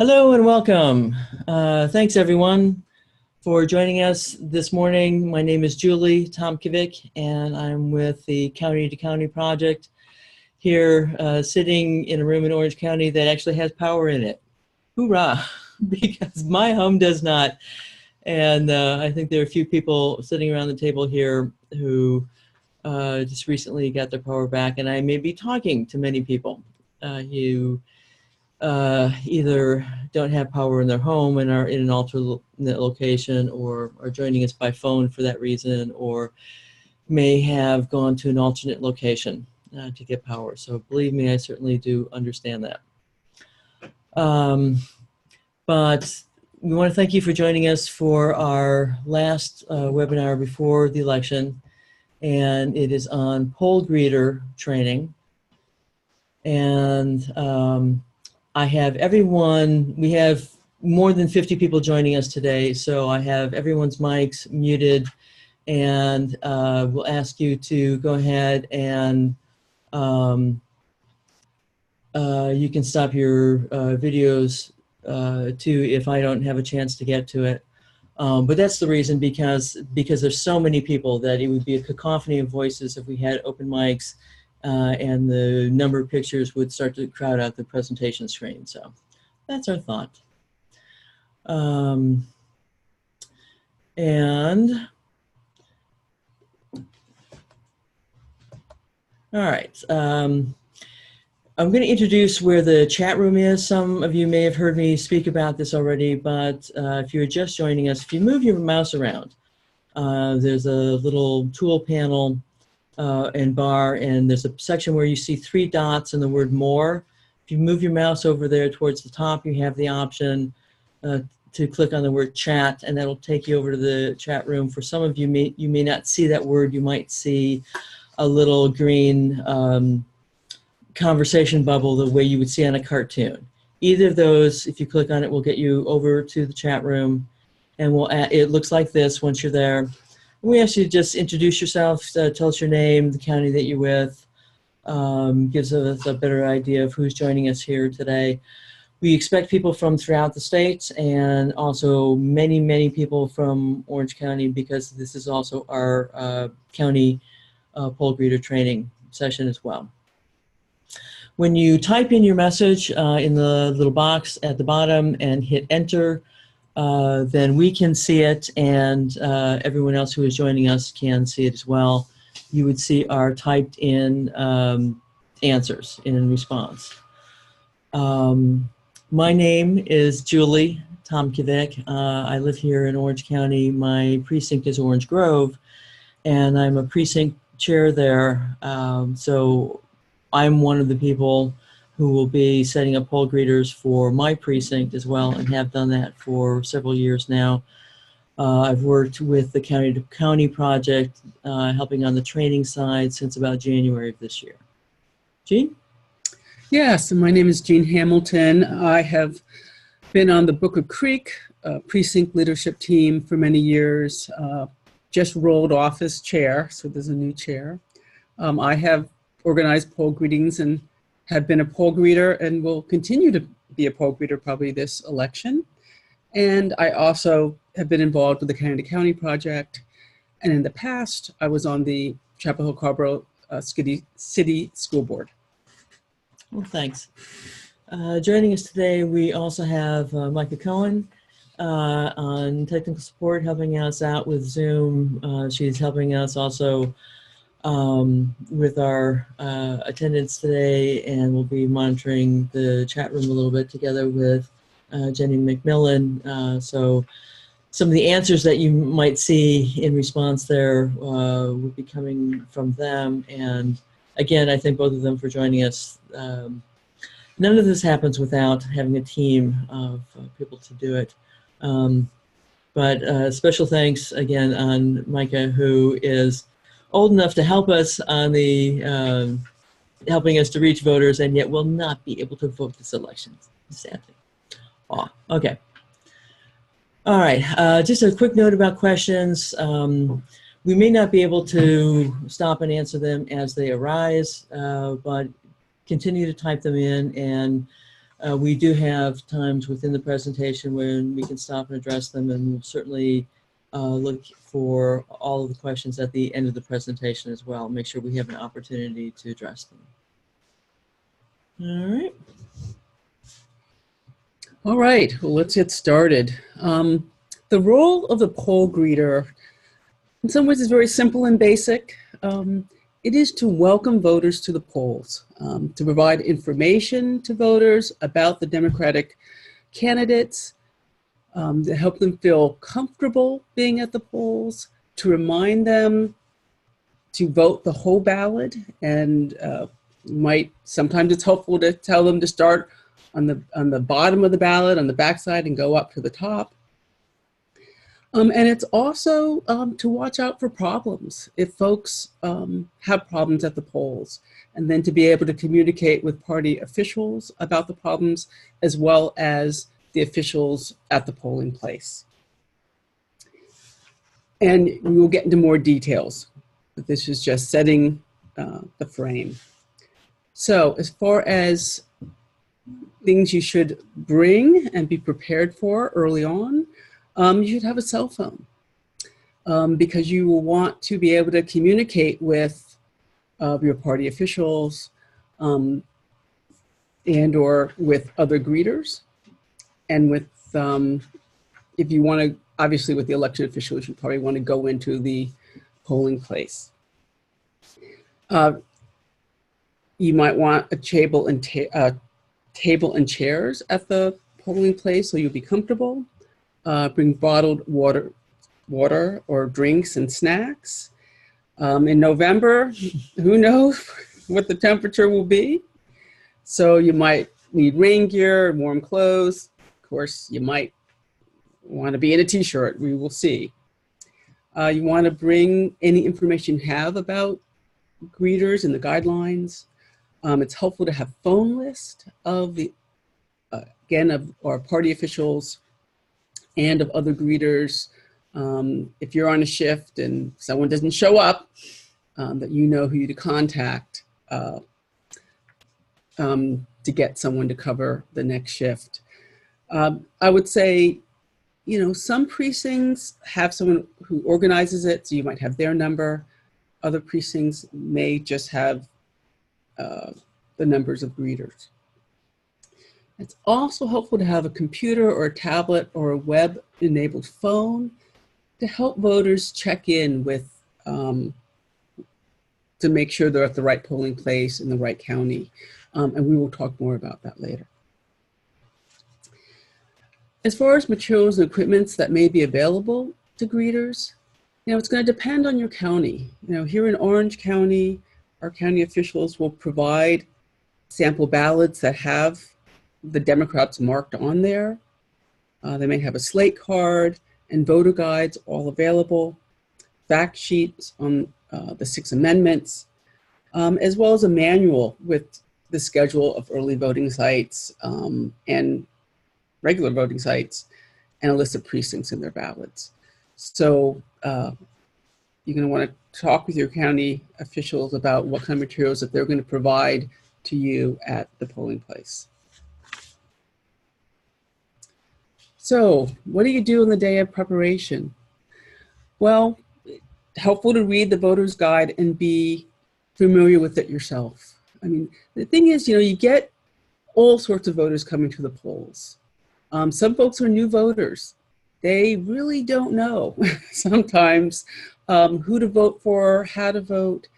Hello and welcome. Thanks everyone for joining us this morning. My name is Julie Tomkovic and I'm with the County to County project here sitting in a room in Orange County that actually has power in it. Hoorah, because my home does not. And I think there are a few people sitting around the table here who just recently got their power back, and I may be talking to many people who either don't have power in their home and are in an alternate location, or are joining us by phone for that reason, or may have gone to an alternate location to get power. So believe me, I certainly do understand that. But we want to thank you for joining us for our last webinar before the election, and it is on poll greeter training. And I have everyone, we have more than 50 people joining us today, so I have everyone's mics muted, and we'll ask you to go ahead and you can stop your videos too if I don't have a chance to get to it. But that's the reason, because there's so many people that it would be a cacophony of voices if we had open mics, and the number of pictures would start to crowd out the presentation screen. So that's our thought. All right. I'm going to introduce where the chat room is. Some of you may have heard me speak about this already, but if you're just joining us, if you move your mouse around, there's a little tool panel and bar, and there's a section where you see 3 dots and the word more. If you move your mouse over there towards the top, you have the option to click on the word chat, and that'll take you over to the chat room. For some of you, you may not see that word. You might see a little green conversation bubble the way you would see on a cartoon. Either of those, if you click on it, will get you over to the chat room, and it looks like this once you're there. We ask you to just introduce yourself, tell us your name, the county that you're with, gives us a better idea of who's joining us here today. We expect people from throughout the states, and also many, many people from Orange County, because this is also our county poll greeter training session as well. When you type in your message in the little box at the bottom and hit enter, then we can see it, and everyone else who is joining us can see it as well. You would see our typed in answers in response. My name is Julie Tomkovic. I live here in Orange County. My precinct is Orange Grove, and I'm a precinct chair there. So I'm one of the people who will be setting up poll greeters for my precinct as well, and have done that for several years now. I've worked with the County to County project, helping on the training side since about January of this year. Jean? Yes, my name is Jean Hamilton. I have been on the Booker Creek precinct leadership team for many years. Just rolled off as chair, so there's a new chair. I have organized poll greetings and have been a poll greeter, and will continue to be a poll greeter probably this election. And I also have been involved with the County to County project. And in the past, I was on the Chapel Hill Carrboro City School Board. Well, thanks. Joining us today, we also have Micah Cohen on technical support, helping us out with Zoom. She's helping us also with our attendance today, and we'll be monitoring the chat room a little bit together with Jenny McMillan. So some of the answers that you might see in response there would be coming from them. And again, I thank both of them for joining us. None of this happens without having a team of people to do it. But special thanks again on Micah, who is old enough to help us on the helping us to reach voters, and yet will not be able to vote this election. Sadly. Oh, okay. All right. Just a quick note about questions. We may not be able to stop and answer them as they arise, but continue to type them in, and We do have times within the presentation when we can stop and address them, and we'll certainly look for all of the questions at the end of the presentation as well. Make sure we have an opportunity to address them. All right. All right, well, let's get started. The role of the poll greeter, in some ways, is very simple and basic. It is to welcome voters to the polls, to provide information to voters about the Democratic candidates, to help them feel comfortable being at the polls, to remind them to vote the whole ballot, and sometimes it's helpful to tell them to start on the bottom of the ballot, on the backside, and go up to the top. And it's also to watch out for problems if folks have problems at the polls, and then to be able to communicate with party officials about the problems as well as the officials at the polling place. And we will get into more details, but this is just setting the frame. So as far as things you should bring and be prepared for early on, you should have a cell phone because you will want to be able to communicate with your party officials and or with other greeters, and with, if you want to, obviously with the elected officials, you probably want to go into the polling place. You might want a table and chairs at the polling place so you'll be comfortable. Bring bottled water or drinks and snacks. In November, who knows what the temperature will be. So you might need rain gear, warm clothes. Of course, you might want to be in a t-shirt, we will see. You want to bring any information you have about greeters and the guidelines. It's helpful to have a phone list of the, again, of our party officials and of other greeters. If you're on a shift and someone doesn't show up, that you know who to contact to get someone to cover the next shift. I would say, some precincts have someone who organizes it, so you might have their number. Other precincts may just have the numbers of greeters. It's also helpful to have a computer or a tablet or a web-enabled phone to help voters check in with, to make sure they're at the right polling place in the right county. And we will talk more about that later. As far as materials and equipments that may be available to greeters, it's going to depend on your county. Here in Orange County, our county officials will provide sample ballots that have the Democrats marked on there. They may have a slate card and voter guides all available, fact sheets on the 6 amendments, as well as a manual with the schedule of early voting sites and regular voting sites, and a list of precincts in their ballots. So you're going to want to talk with your county officials about what kind of materials that they're going to provide to you at the polling place. So what do you do on the day of preparation? Well, helpful to read the voter's guide and be familiar with it yourself. I mean, the thing is, you get all sorts of voters coming to the polls. Some folks are new voters. They really don't know sometimes who to vote for, how to vote.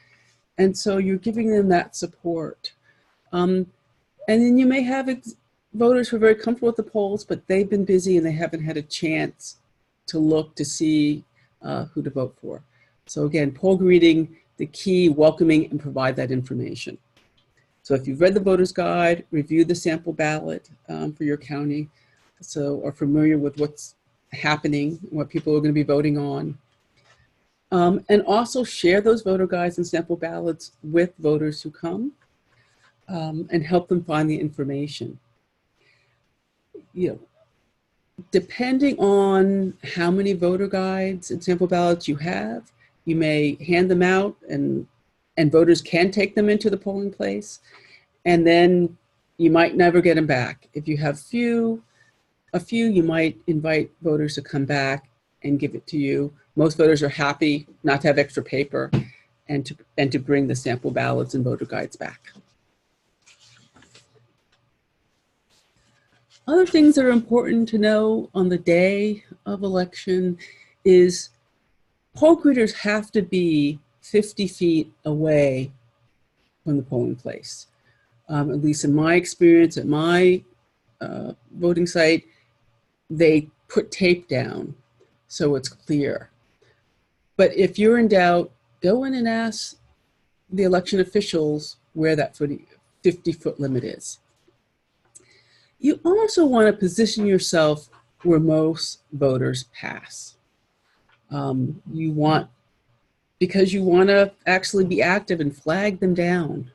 And so you're giving them that support. And then you may have voters who are very comfortable with the polls, but they've been busy and they haven't had a chance to look to see who to vote for. So again, poll greeting, the key, welcoming and provide that information. So if you've read the voter's guide, review the sample ballot for your county, so are familiar with what's happening, what people are going to be voting on. And also share those voter guides and sample ballots with voters who come and help them find the information. Depending on how many voter guides and sample ballots you have, you may hand them out and voters can take them into the polling place. And then, you might never get them back. If you have a few, you might invite voters to come back and give it to you. Most voters are happy not to have extra paper and to bring the sample ballots and voter guides back. Other things that are important to know on the day of election is poll greeters have to be 50 feet away from the polling place. At least in my experience at my voting site, they put tape down so it's clear. But if you're in doubt, go in and ask the election officials where that 50-foot limit is. You also want to position yourself where most voters pass. Because you want to actually be active and flag them down.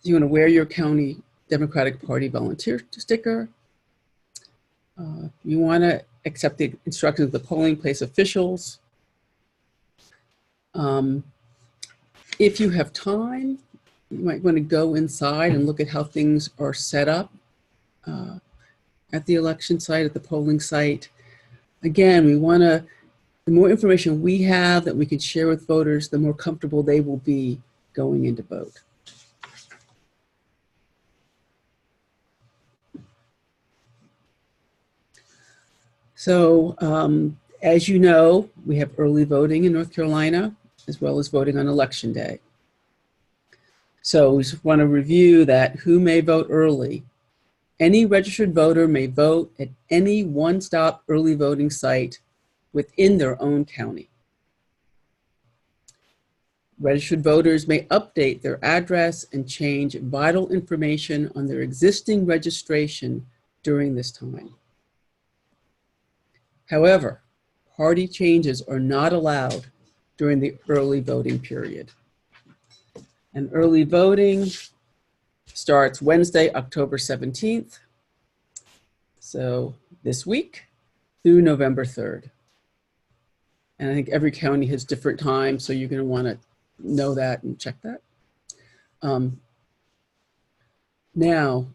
You want to wear your county Democratic Party volunteer sticker. You want to accept the instructions of the polling place officials. If you have time, you might want to go inside and look at how things are set up at the election site, at the polling site. Again, the more information we have that we can share with voters, the more comfortable they will be going in to vote. So, as you know, we have early voting in North Carolina, as well as voting on election day. So we just want to review that who may vote early. Any registered voter may vote at any one-stop early voting site within their own county. Registered voters may update their address and change vital information on their existing registration during this time. However, party changes are not allowed during the early voting period. And early voting starts Wednesday, October 17th. So this week through November 3rd. And I think every county has different times, so you're going to want to know that and check that. Now,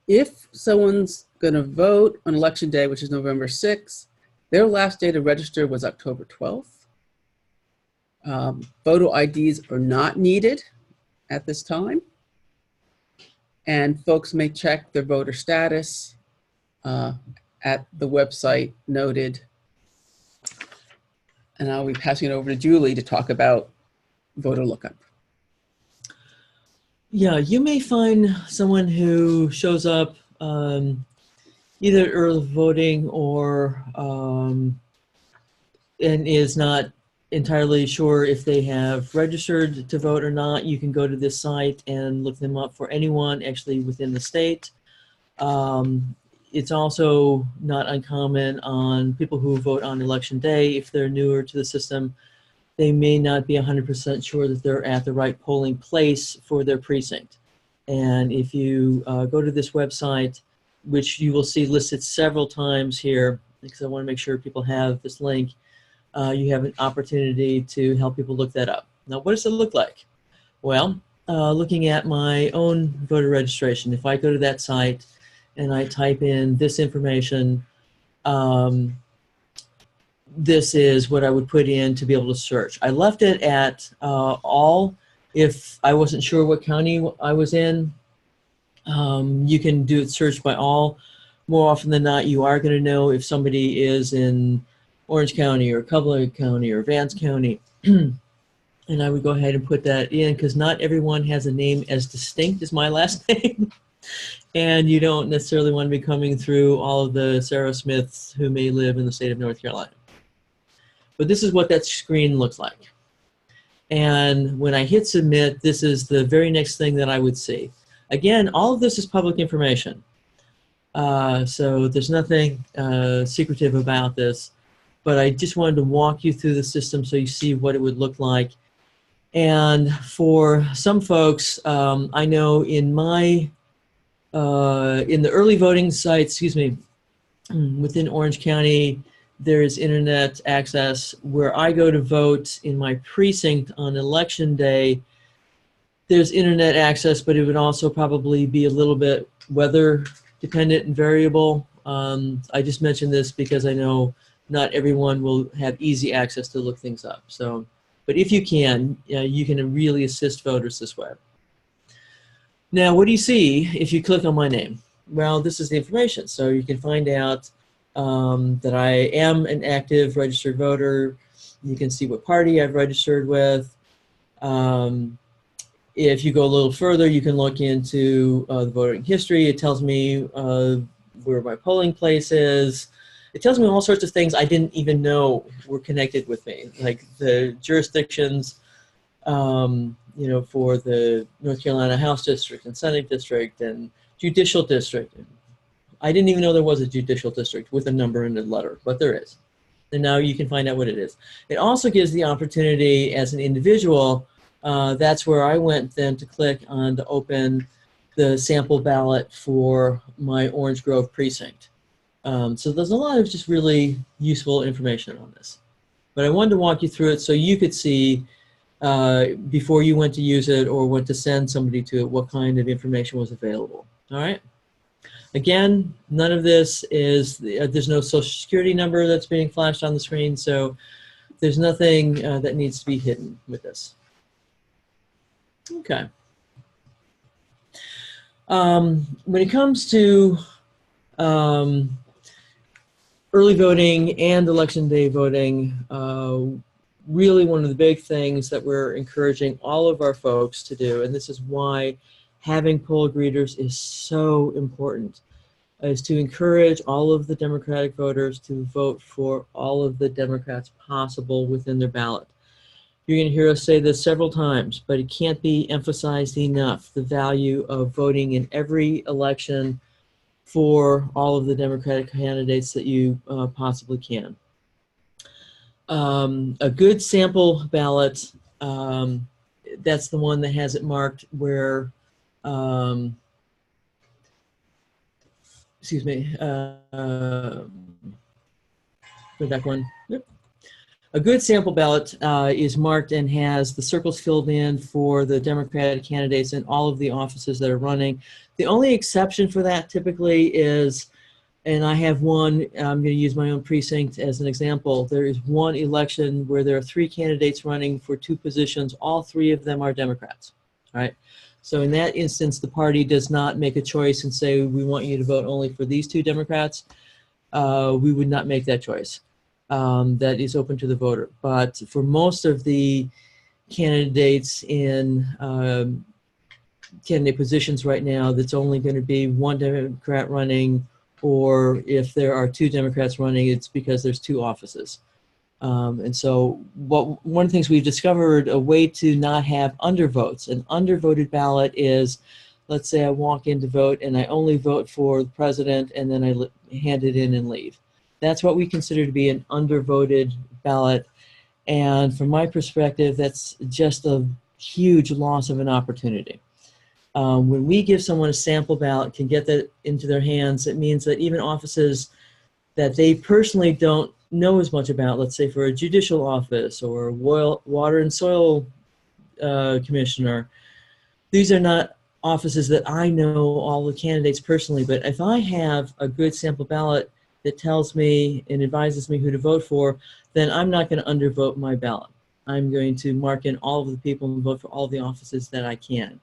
if someone's going to vote on election day, which is November 6th, their last day to register was October 12th. Photo IDs are not needed at this time. And folks may check their voter status at the website noted. And I'll be passing it over to Julie to talk about voter lookup. Yeah, you may find someone who shows up either early voting or and is not entirely sure if they have registered to vote or not. You can go to this site and look them up for anyone actually within the state. It's also not uncommon on people who vote on election day. If they're newer to the system, they may not be 100% sure that they're at the right polling place for their precinct. And if you go to this website, which you will see listed several times here, because I want to make sure people have this link, you have an opportunity to help people look that up. Now, what does it look like? Well, looking at my own voter registration, if I go to that site and I type in this information, this is what I would put in to be able to search. I left it at all. If I wasn't sure what county I was in, you can do it search by all. More often than not, you are going to know if somebody is in Orange County or Coupler County or Vance County. And I would go ahead and put that in because not everyone has a name as distinct as my last name. And you don't necessarily want to be coming through all of the Sarah Smiths who may live in the state of North Carolina. But this is what that screen looks like. And when I hit submit, this is the very next thing that I would see. Again, all of this is public information. So there's nothing secretive about this. But I just wanted to walk you through the system so you see what it would look like. And for some folks, I know in my in the early voting sites, within Orange County, there is internet access. Where I go to vote in my precinct on election day, there's internet access, but it would also probably be a little bit weather dependent and variable. I just mentioned this because I know not everyone will have easy access to look things up. So, but if you can really assist voters this way. Now, what do you see if you click on my name? Well, this is the information. So you can find out that I am an active registered voter. You can see what party I've registered with. If you go a little further, you can look into the voting history. It tells me where my polling place is. It tells me all sorts of things I didn't even know were connected with me, like the jurisdictions, for the North Carolina House District and Senate District and Judicial District. I didn't even know there was a Judicial District with a number and a letter, but there is. And now you can find out what it is. It also gives the opportunity as an individual, that's where I went then to click on to open the sample ballot for my Orange Grove precinct. So there's a lot of just really useful information on this. But I wanted to walk you through it so you could see before you went to use it or went to send somebody to it what kind of information was available. All right. Again, none of this is, there's no social security number that's being flashed on the screen, so there's nothing that needs to be hidden with this. Okay. When it comes to early voting and election day voting, really one of the big things that we're encouraging all of our folks to do, and this is why having poll greeters is so important, is to encourage all of the Democratic voters to vote for all of the Democrats possible within their ballot. You're going to hear us say this several times, but it can't be emphasized enough, the value of voting in every election for all of the Democratic candidates that you possibly can. A good sample ballot, that's the one that has it marked where, excuse me, go back one. Yep. A good sample ballot is marked and has the circles filled in for the Democratic candidates in all of the offices that are running. The only exception for that typically is, and I have one, I'm going to use my own precinct as an example. There is one election where there are 3 candidates running for 2 positions. All 3 of them are Democrats, right? So in that instance, the party does not make a choice and say, we want you to vote only for these 2 Democrats. We would not make that choice. That is open to the voter. But for most of the candidates in candidate positions right now, that's only going to be 1 Democrat running, or if there are 2 Democrats running, it's because there's 2 offices. And so one of the things we've discovered, a way to not have undervotes. An undervoted ballot is, let's say I walk in to vote and I only vote for the president and then I hand it in and leave. That's what we consider to be an undervoted ballot. And from my perspective, that's just a huge loss of an opportunity. When we give someone a sample ballot, can get that into their hands, it means that even offices that they personally don't know as much about, let's say for a judicial office or water and soil commissioner, these are not offices that I know all the candidates personally, but if I have a good sample ballot that tells me and advises me who to vote for, then I'm not going to undervote my ballot. I'm going to mark in all of the people and vote for all the offices that I can.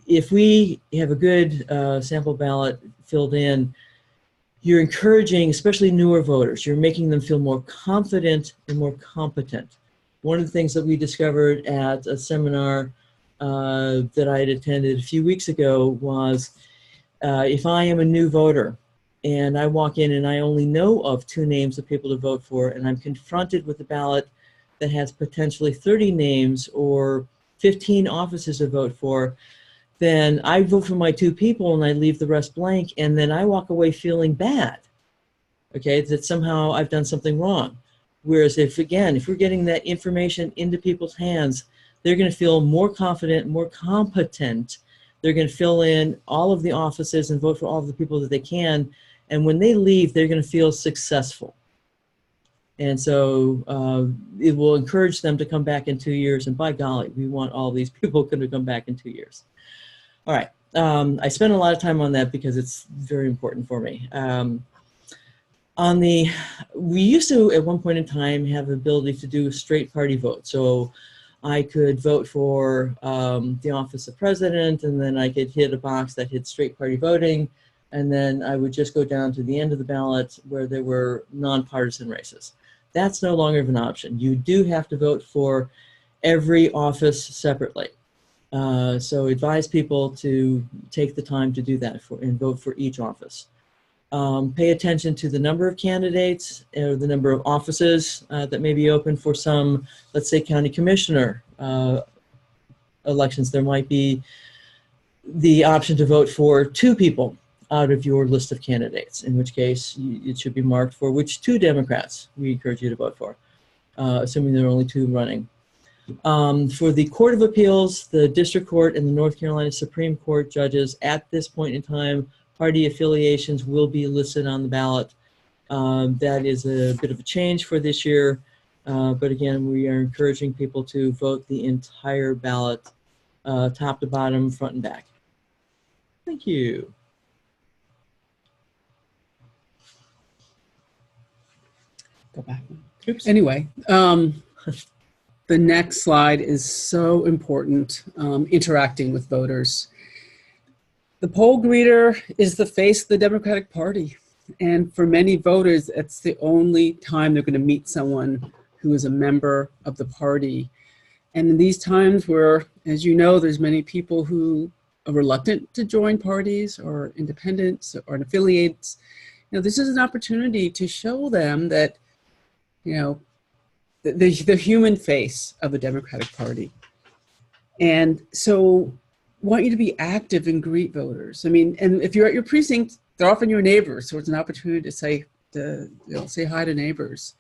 If we have a good sample ballot filled in, you're encouraging, especially newer voters, you're making them feel more confident and more competent. One of the things that we discovered at a seminar that I had attended a few weeks ago was if I am a new voter and I walk in and I only know of 2 names of people to vote for, and I'm confronted with a ballot that has potentially 30 names or 15 offices to vote for, then I vote for my 2 people and I leave the rest blank, and then I walk away feeling bad, okay, that somehow I've done something wrong. Whereas if we're getting that information into people's hands, they're going to feel more confident, more competent. They're going to fill in all of the offices and vote for all of the people that they can, and when they leave, they're going to feel successful. And so it will encourage them to come back in 2 years. And by golly, we want all these people to come back in 2 years. All right. I spent a lot of time on that because it's very important for me. We used to, at one point in time, have the ability to do a straight party vote. So I could vote for the office of president, and then I could hit a box that hit straight party voting. And then I would just go down to the end of the ballot where there were nonpartisan races. That's no longer an option. You do have to vote for every office separately. So advise people to take the time to do that and vote for each office. Pay attention to the number of candidates or the number of offices that may be open for some, let's say, county commissioner elections. There might be the option to vote for 2 people out of your list of candidates, in which case it should be marked for which 2 Democrats we encourage you to vote for, assuming there are only 2 running. For the Court of Appeals, the District Court, and the North Carolina Supreme Court judges, at this point in time, party affiliations will be listed on the ballot. That is a bit of a change for this year, but again, we are encouraging people to vote the entire ballot, top to bottom, front and back. Thank you. Go back. Oops. Anyway, the next slide is so important, interacting with voters. The poll greeter is the face of the Democratic Party. And for many voters, it's the only time they're going to meet someone who is a member of the party. And in these times where, as you know, there's many people who are reluctant to join parties or independents or affiliates, this is an opportunity to show them that, the human face of the Democratic Party. And so I want you to be active and greet voters. I mean, and if you're at your precinct, they're often your neighbors, so it's an opportunity to say hi to neighbors.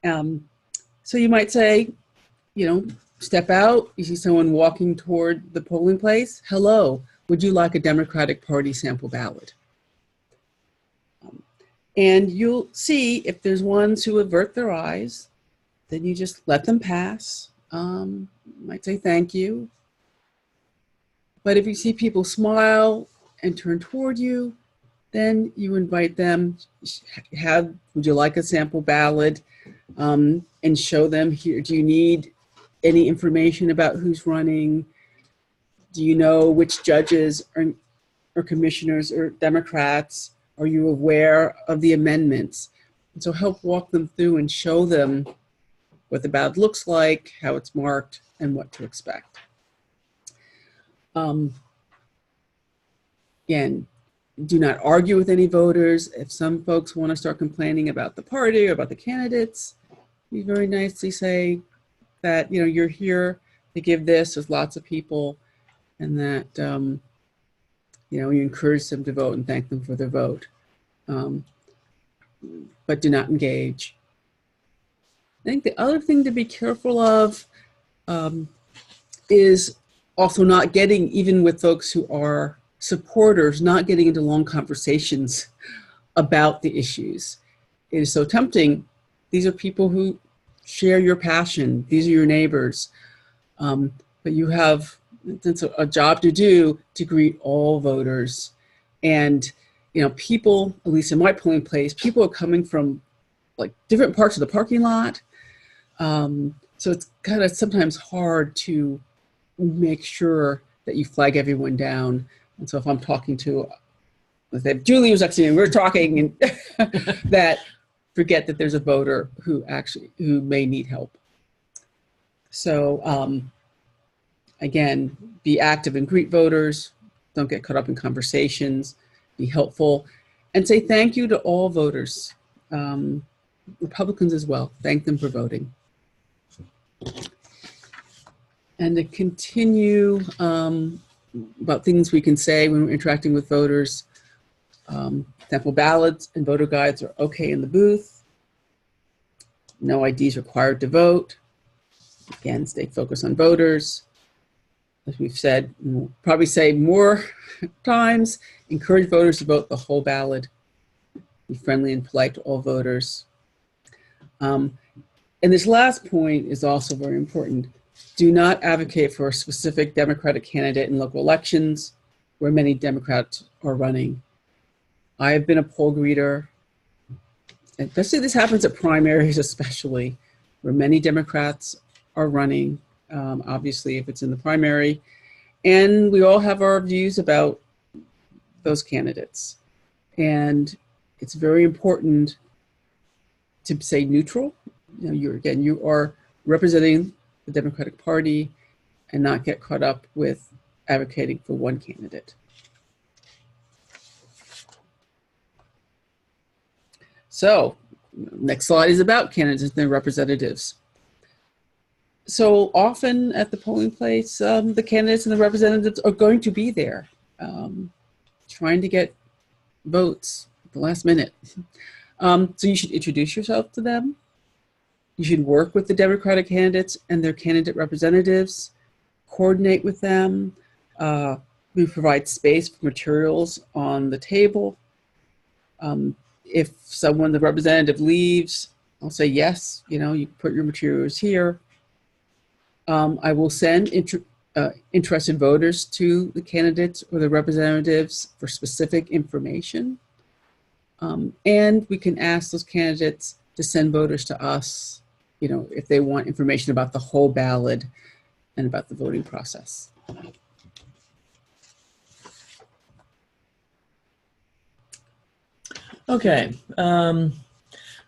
So you might say, step out, you see someone walking toward the polling place. Hello, would you like a Democratic Party sample ballot? And you'll see if there's ones who avert their eyes, then you just let them pass. Might say thank you. But if you see people smile and turn toward you, then you invite them, would you like a sample ballot? And show them here, do you need any information about who's running? Do you know which judges or commissioners are Democrats? Are you aware of the amendments? And so help walk them through and show them what the ballot looks like, how it's marked, and what to expect. Again, do not argue with any voters. If some folks want to start complaining about the party or about the candidates, you very nicely say that, you're here to give this. There's lots of people, and that, you encourage them to vote and thank them for their vote. But do not engage. I think the other thing to be careful of is also not getting, even with folks who are supporters, not getting into long conversations about the issues. It is so tempting. These are people who share your passion. These are your neighbors. But you have a job to do to greet all voters. And, people, at least in my polling place, people are coming from like different parts of the parking lot. So it's kind of sometimes hard to make sure that you flag everyone down. And so if I'm talking to, if Julie was next to me and we're talking, and that forget that there's a voter who may need help. So again, be active and greet voters. Don't get caught up in conversations. Be helpful, and say thank you to all voters, Republicans as well. Thank them for voting. And to continue about things we can say when we're interacting with voters, sample ballots and voter guides are okay in the booth. No IDs required to vote. Again, stay focused on voters. As we've said, we'll probably say more times, encourage voters to vote the whole ballot. Be friendly and polite to all voters. And this last point is also very important. Do not advocate for a specific Democratic candidate in local elections where many Democrats are running. I have been a poll greeter, and especially this happens at primaries, especially where many Democrats are running, obviously if it's in the primary. And we all have our views about those candidates. And it's very important to stay neutral. You are representing the Democratic Party and not get caught up with advocating for one candidate. So, next slide is about candidates and their representatives. So often at the polling place, the candidates and the representatives are going to be there, trying to get votes at the last minute. So you should introduce yourself to them. You should work with the Democratic candidates and their candidate representatives, coordinate with them. We provide space for materials on the table. If the representative leaves, I'll say, yes, you put your materials here. I will send interested voters to the candidates or the representatives for specific information. And we can ask those candidates to send voters to us, if they want information about the whole ballot and about the voting process. Okay.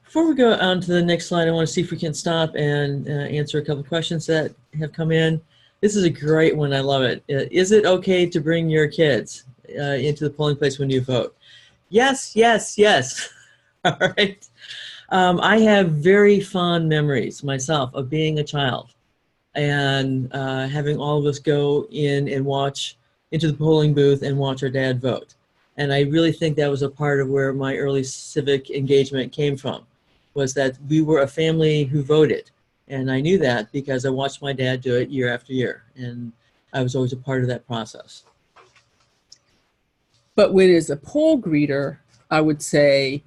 Before we go on to the next slide, I want to see if we can stop and answer a couple of questions that have come in. This is a great one. I love it. Is it okay to bring your kids into the polling place when you vote? Yes, yes, yes. All right. I have very fond memories myself of being a child and having all of us go in and watch into the polling booth and watch our dad vote. And I really think that was a part of where my early civic engagement came from, was that we were a family who voted. And I knew that because I watched my dad do it year after year. And I was always a part of that process. But when as a poll greeter, I would say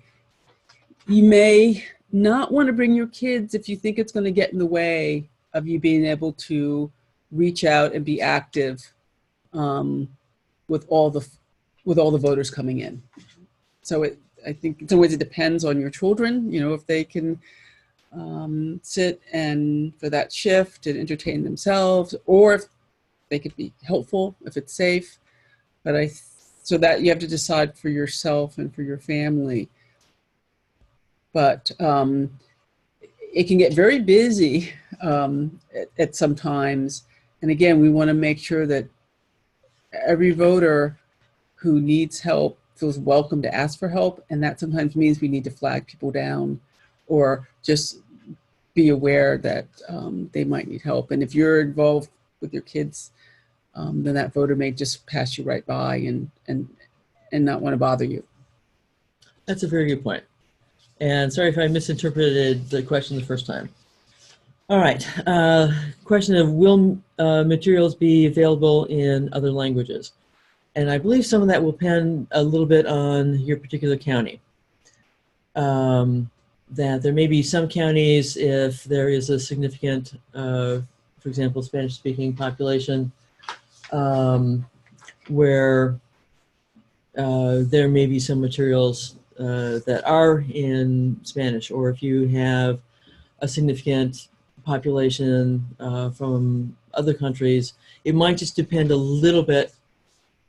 you may not want to bring your kids if you think it's going to get in the way of you being able to reach out and be active with all the voters coming in. So I think in some ways it depends on your children, if they can sit and for that shift and entertain themselves, or if they could be helpful, if it's safe. But so that you have to decide for yourself and for your family. But it can get very busy at some times. And again, we want to make sure that every voter who needs help feels welcome to ask for help. And that sometimes means we need to flag people down or just be aware that they might need help. And if you're involved with your kids, then that voter may just pass you right by and not want to bother you. That's a very good point. And sorry if I misinterpreted the question the first time. All right. Question of will materials be available in other languages? And I believe some of that will depend a little bit on your particular county. That there may be some counties, if there is a significant, for example, Spanish-speaking population, where there may be some materials that are in Spanish, or if you have a significant population from other countries, it might just depend a little bit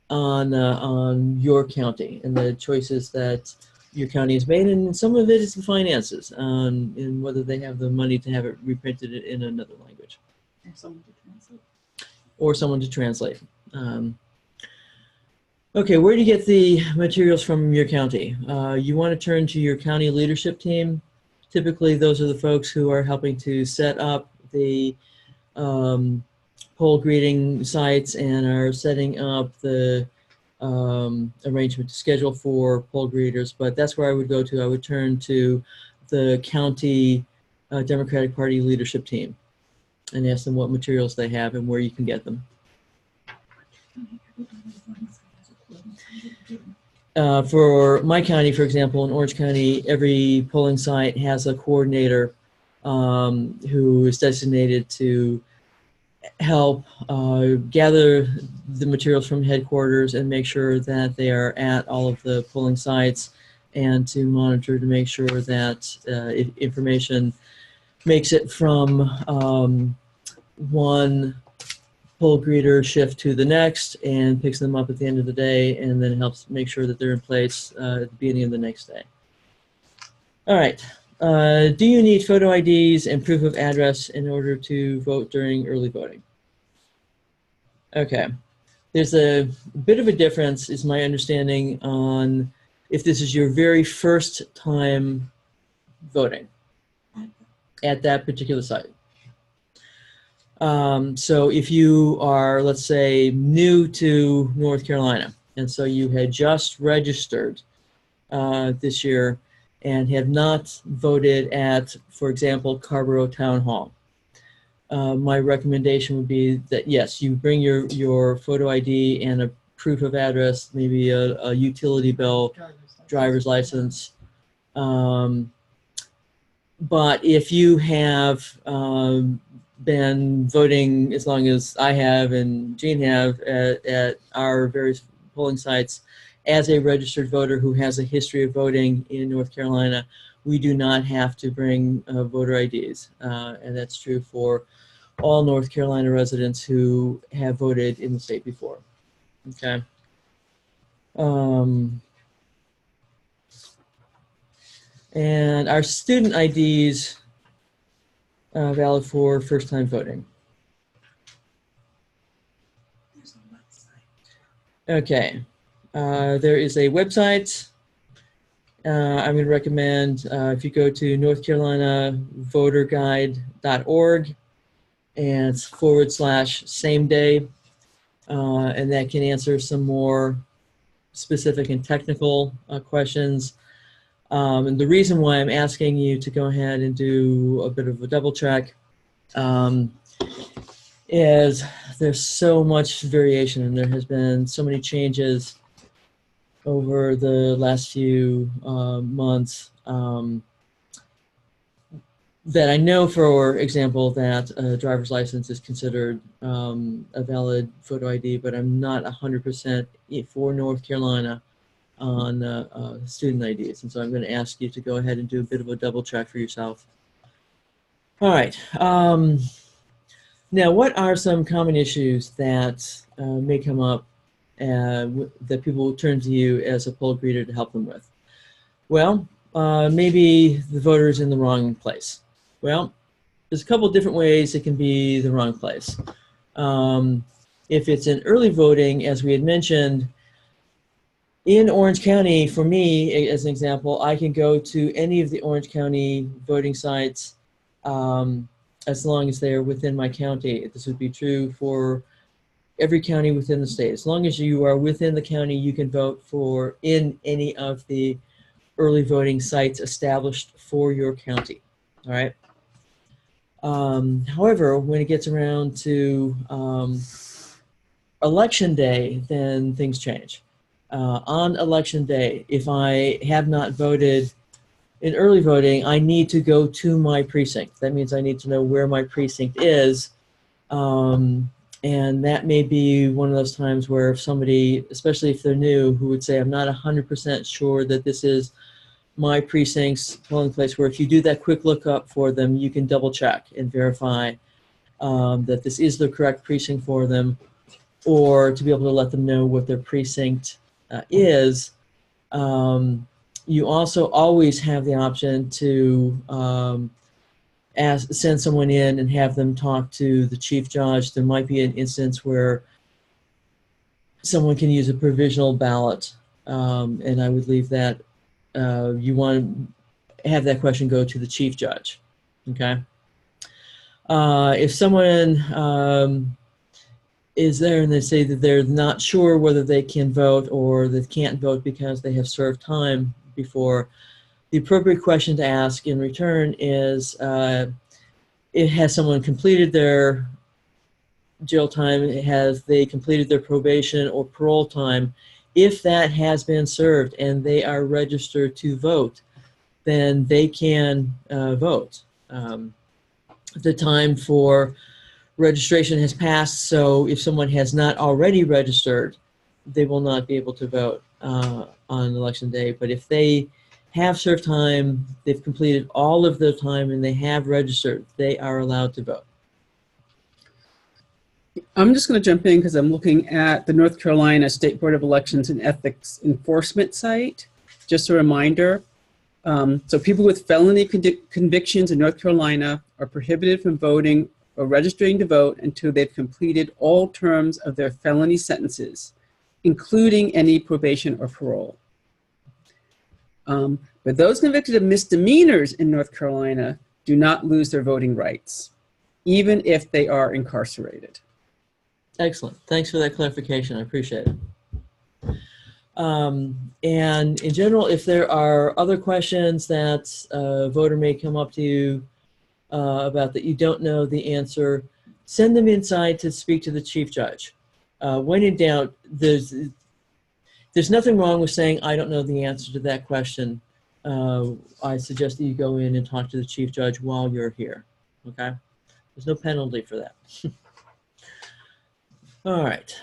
on your county and the choices that your county has made, and some of it is the finances and whether they have the money to have it reprinted in another language. Or someone to translate. Or someone to translate. Okay, where do you get the materials from your county? You want to turn to your county leadership team. Typically, those are the folks who are helping to set up the poll greeting sites and are setting up the arrangement to schedule for poll greeters. But that's where I would go to. I would turn to the county Democratic Party leadership team and ask them what materials they have and where you can get them. For my county, for example, in Orange County, every polling site has a coordinator who is designated to help gather the materials from headquarters and make sure that they are at all of the polling sites, and to monitor to make sure that information makes it from one poll greeter shift to the next and picks them up at the end of the day, and then helps make sure that they're in place at the beginning of the next day. All right. Do you need photo IDs and proof of address in order to vote during early voting? Okay. There's a bit of a difference, is my understanding, on if this is your very first time voting at that particular site. So if you are, let's say, new to North Carolina, and so you had just registered this year and have not voted at, for example, Carrboro Town Hall, my recommendation would be that, yes, you bring your photo ID and a proof of address, maybe a utility bill, driver's license. But if you have been voting as long as I have and Jean have at our various polling sites as a registered voter who has a history of voting in North Carolina, we do not have to bring voter IDs. And that's true for all North Carolina residents who have voted in the state before. Okay. And our student IDs valid for first-time voting. Okay, there is a website. I'm going to recommend if you go to northcarolina.voterguide.org and it's /same day, and that can answer some more specific and technical questions. And the reason why I'm asking you to go ahead and do a bit of a double check is there's so much variation, and there has been so many changes over the last few months that I know, for example, that a driver's license is considered a valid photo ID, but I'm not 100% for North Carolina on student IDs. And so I'm going to ask you to go ahead and do a bit of a double check for yourself. All right. Now, what are some common issues that may come up that people will turn to you as a poll greeter to help them with? Well, maybe the voter is in the wrong place. Well, there's a couple of different ways it can be the wrong place. If it's in early voting, as we had mentioned, in Orange County, for me, as an example, I can go to any of the Orange County voting sites as long as they're within my county. This would be true for every county within the state. As long as you are within the county, you can vote for in any of the early voting sites established for your county. All right. However, when it gets around to election day, then things change. On election day, if I have not voted in early voting, I need to go to my precinct. That means I need to know where my precinct is. And that may be one of those times where if somebody, especially if they're new, who would say, I'm not 100% sure that this is my precinct's polling place, where if you do that quick lookup for them, you can double check and verify that this is the correct precinct for them, or to be able to let them know what their precinct is. You also always have the option to send someone in and have them talk to the chief judge. There might be an instance where someone can use a provisional ballot, and I would leave that. You want to have that question go to the chief judge. Okay. If someone is there and they say that they're not sure whether they can vote or they can't vote because they have served time before, the appropriate question to ask in return is, has someone completed their jail time? Has they completed their probation or parole time? If that has been served and they are registered to vote, then they can vote. The time for registration has passed, so if someone has not already registered, they will not be able to vote on election day. But if they have served time, they've completed all of their time, and they have registered, they are allowed to vote. I'm just going to jump in because I'm looking at the North Carolina State Board of Elections and Ethics Enforcement site. Just a reminder. So people with felony convictions in North Carolina are prohibited from voting or registering to vote until they've completed all terms of their felony sentences, including any probation or parole. But those convicted of misdemeanors in North Carolina do not lose their voting rights, even if they are incarcerated. Excellent. Thanks for that clarification. I appreciate it. And in general, if there are other questions that a voter may come up to you about that you don't know the answer, send them inside to speak to the chief judge. When in doubt, there's nothing wrong with saying, I don't know the answer to that question. I suggest that you go in and talk to the chief judge while you're here, okay? There's no penalty for that. All right.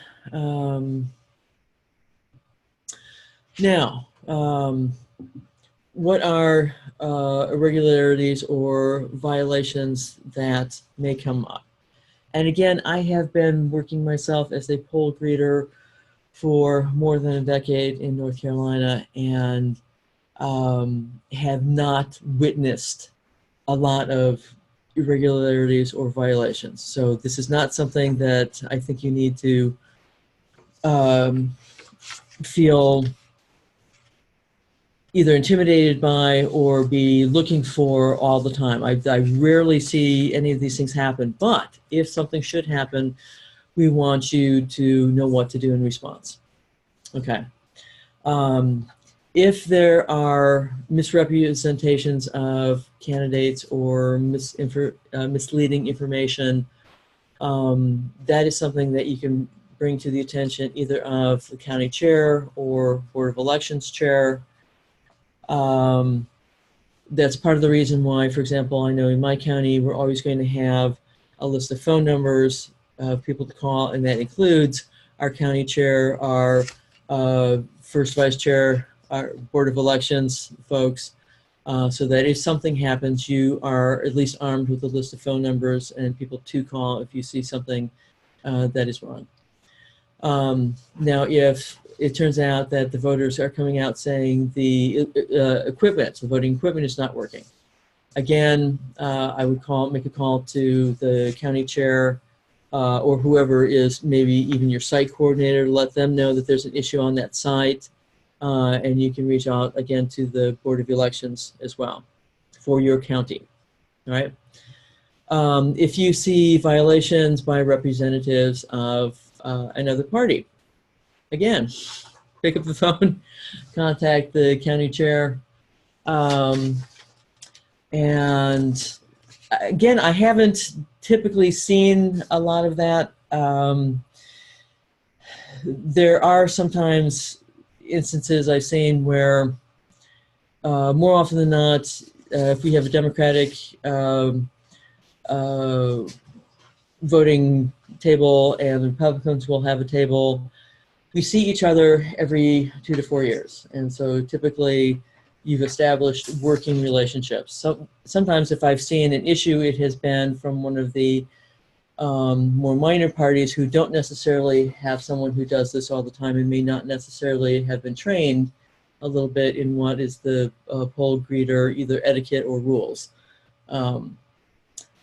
Now, what are irregularities or violations that may come up? And again, I have been working myself as a poll greeter for more than a decade in North Carolina, and have not witnessed a lot of irregularities or violations. So this is not something that I think you need to feel either intimidated by or be looking for all the time. I rarely see any of these things happen, but if something should happen, we want you to know what to do in response. Okay. If there are misrepresentations of candidates or misleading information, that is something that you can bring to the attention either of the county chair or Board of Elections chair. That's part of the reason why, for example, I know in my county, we're always going to have a list of phone numbers of people to call, and that includes our county chair, our first vice chair, our Board of Elections folks, so that if something happens, you are at least armed with a list of phone numbers and people to call if you see something that is wrong. Now, if it turns out that the voters are coming out saying the equipment, the voting equipment is not working, again, I would make a call to the county chair or whoever is maybe even your site coordinator to let them know that there's an issue on that site. And you can reach out again to the Board of Elections as well for your county, all right? If you see violations by representatives of another party, again, pick up the phone, contact the county chair. And again, I haven't typically seen a lot of that. There are sometimes instances I've seen where more often than not, if we have a Democratic voting table and the Republicans will have a table, we see each other every 2 to 4 years. And so typically you've established working relationships. So sometimes if I've seen an issue, it has been from one of the more minor parties who don't necessarily have someone who does this all the time and may not necessarily have been trained a little bit in what is the poll greeter, either etiquette or rules.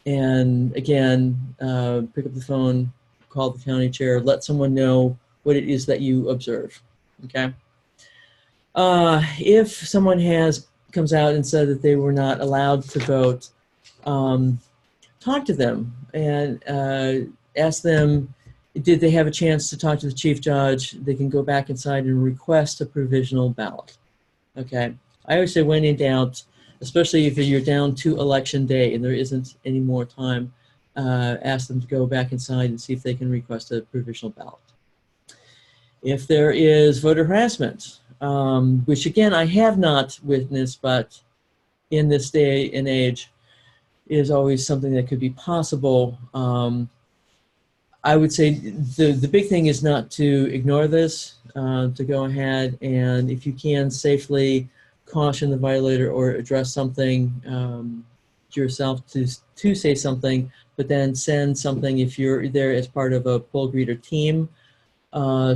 And again, pick up the phone, call the county chair, let someone know what it is that you observe, okay? If someone comes out and said that they were not allowed to vote, talk to them and ask them, did they have a chance to talk to the chief judge? They can go back inside and request a provisional ballot, okay? I always say when in doubt, especially if you're down to election day and there isn't any more time, ask them to go back inside and see if they can request a provisional ballot. If there is voter harassment, which again, I have not witnessed, but in this day and age, is always something that could be possible. I would say the big thing is not to ignore this, to go ahead and, if you can, safely caution the violator or address something yourself to say something, but then send something, if you're there as part of a poll greeter team,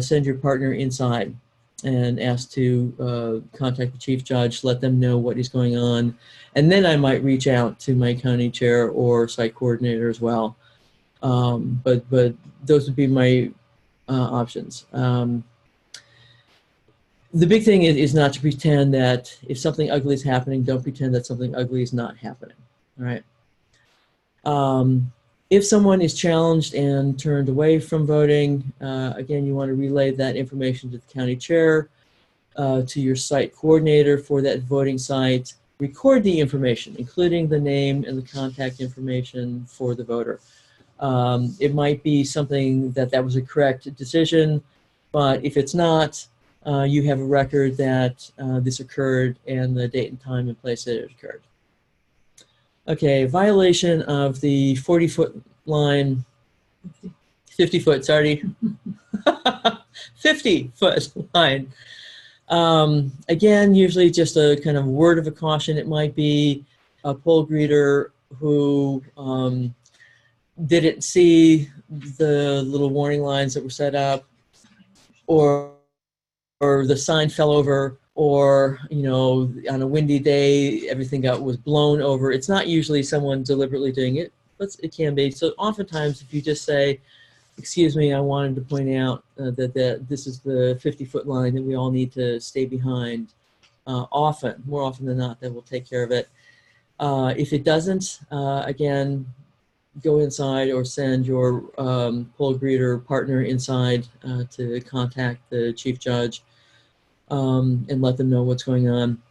send your partner inside and ask to contact the chief judge, let them know what is going on, and then I might reach out to my county chair or site coordinator as well. But those would be my options. The big thing is not to pretend that if something ugly is happening, don't pretend that something ugly is not happening. All right. If someone is challenged and turned away from voting, again, you want to relay that information to the county chair, to your site coordinator for that voting site. Record the information, including the name and the contact information for the voter. It might be something that was a correct decision, but if it's not, you have a record that this occurred and the date and time and place that it occurred. Okay, violation of the 40-foot line, 50-foot, sorry, 50-foot line. Again, usually just a kind of word of a caution. It might be a poll greeter who didn't see the little warning lines that were set up, or the sign fell over, or, you know, on a windy day, everything was blown over. It's not usually someone deliberately doing it, but it can be. So oftentimes, if you just say, excuse me, I wanted to point out that this is the 50-foot line that we all need to stay behind, more often than not, that will take care of it. If it doesn't, again, go inside or send your poll greeter partner inside to contact the chief judge and let them know what's going on.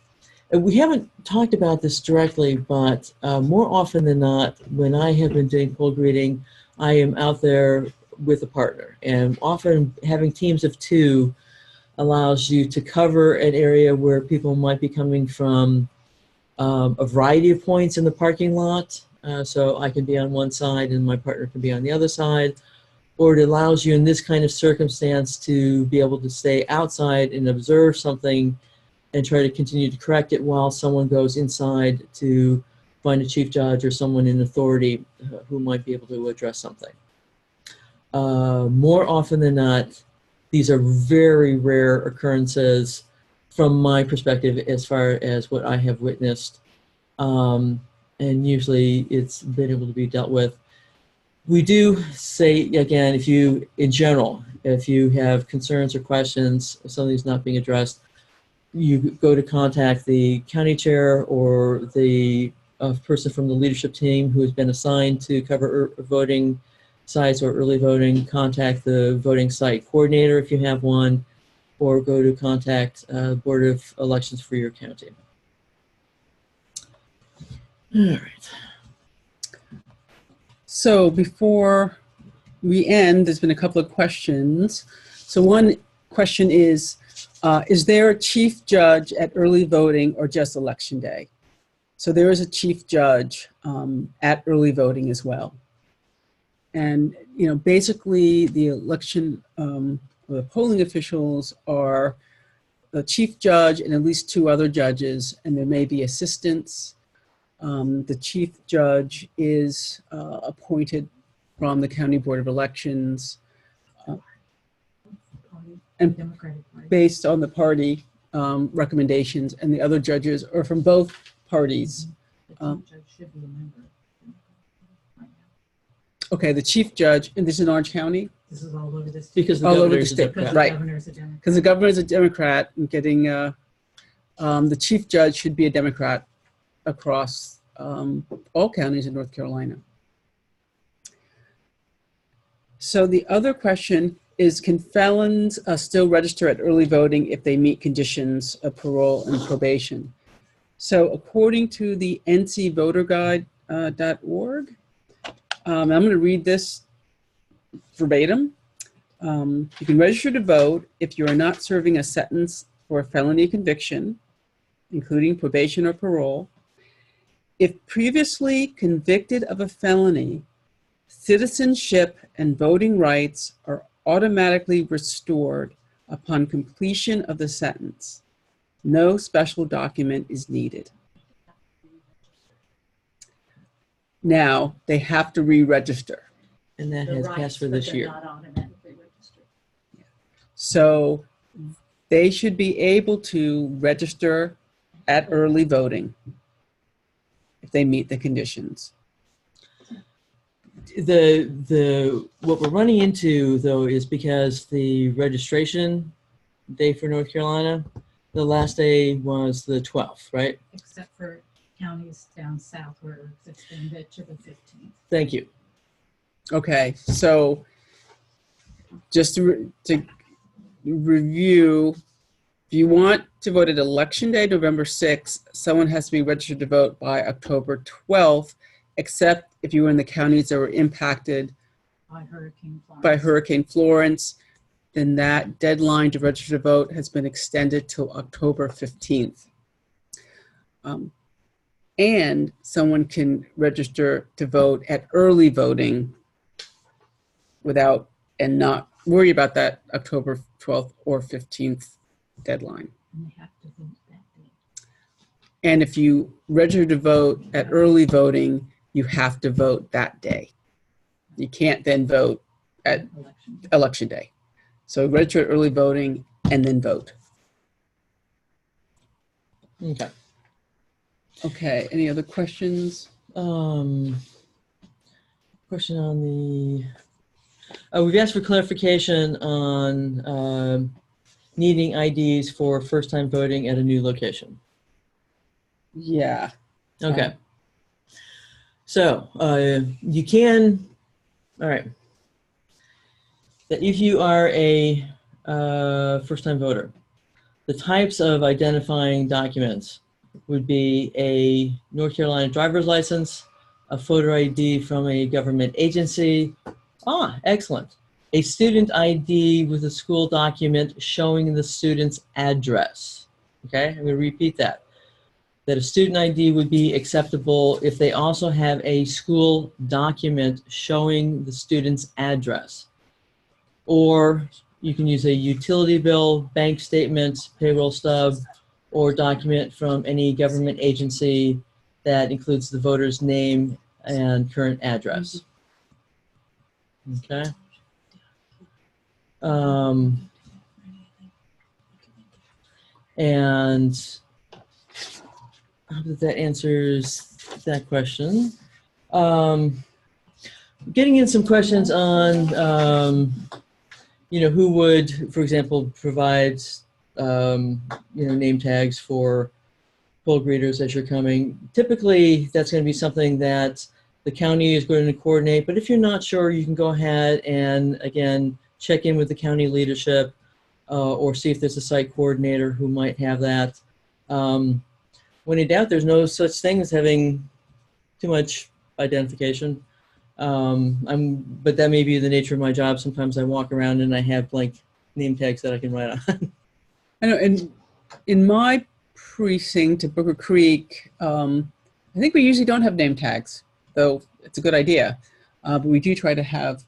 And we haven't talked about this directly, but more often than not, when I have been doing poll greeting, I am out there with a partner. And often having teams of two allows you to cover an area where people might be coming from a variety of points in the parking lot. So I can be on one side and my partner can be on the other side. Or it allows you in this kind of circumstance to be able to stay outside and observe something and try to continue to correct it while someone goes inside to find a chief judge or someone in authority who might be able to address something. More often than not, these are very rare occurrences from my perspective as far as what I have witnessed. And usually it's been able to be dealt with. We do say, again, in general, if you have concerns or questions, if something's not being addressed, you go to contact the county chair or the person from the leadership team who has been assigned to cover voting sites or early voting. Contact the voting site coordinator if you have one, or go to contact Board of Elections for your county. All right. So before we end, there's been a couple of questions. So one question is there a chief judge at early voting or just election day? So there is a chief judge at early voting as well. And, you know, basically the election, the polling officials are the chief judge and at least two other judges, and there may be assistants. The chief judge is appointed from the County Board of Elections and based on the party recommendations, and the other judges are from both parties. Okay, the chief judge, and this is in Orange County? This is all over the state. Because the All over governor the is a state, Democrat. right. Because Because the governor is a Democrat, and getting the chief judge should be a Democrat across all counties in North Carolina. So the other question is, can felons still register at early voting if they meet conditions of parole and probation? So according to the ncvoterguide.org, I'm going to read this verbatim. You can register to vote if you are not serving a sentence for a felony conviction, including probation or parole, If previously convicted of a felony, citizenship and voting rights are automatically restored upon completion of the sentence. No special document is needed. Now, they have to re-register. And that has passed for this year. Not automatically registered. So they should be able to register at early voting if they meet the conditions. What we're running into though is because the registration day for North Carolina, the last day was the 12th, right? Except for counties down south where it's extended to the 15th. Thank you. Okay, so just to review, if you want to vote at Election Day, November 6th, someone has to be registered to vote by October 12th, except if you were in the counties that were impacted By Hurricane Florence. by Hurricane Florence, then that deadline to register to vote has been extended till October 15th. And someone can register to vote at early voting without and not worry about that October 12th or 15th deadline. And they have to vote that day. And if you register to vote at early voting, you have to vote that day. You can't then vote at Election. Election Day. So register at early voting and then vote. Okay. Okay, any other questions? Question on the, we've asked for clarification on needing IDs for first-time voting at a new location. Yeah. Okay. So you can, all right. That if you are a first-time voter, the types of identifying documents would be a North Carolina driver's license, a photo ID from a government agency. Ah, excellent. A student ID with a school document showing the student's address. Okay, I'm going to repeat that. That a student ID would be acceptable if they also have a school document showing the student's address. Or you can use a utility bill, bank statement, payroll stub, or document from any government agency that includes the voter's name and current address. Okay. And I hope that answers that question. Getting in some questions on, who would, for example, provide, name tags for poll greeters as you're coming. Typically, that's going to be something that the county is going to coordinate, but if you're not sure, you can go ahead and, again, check in with the county leadership or see if there's a site coordinator who might have that. When in doubt, there's no such thing as having too much identification. But that may be the nature of my job. Sometimes I walk around and I have blank name tags that I can write on. I know, and in my precinct at Booker Creek, I think we usually don't have name tags, though it's a good idea. But we do try to have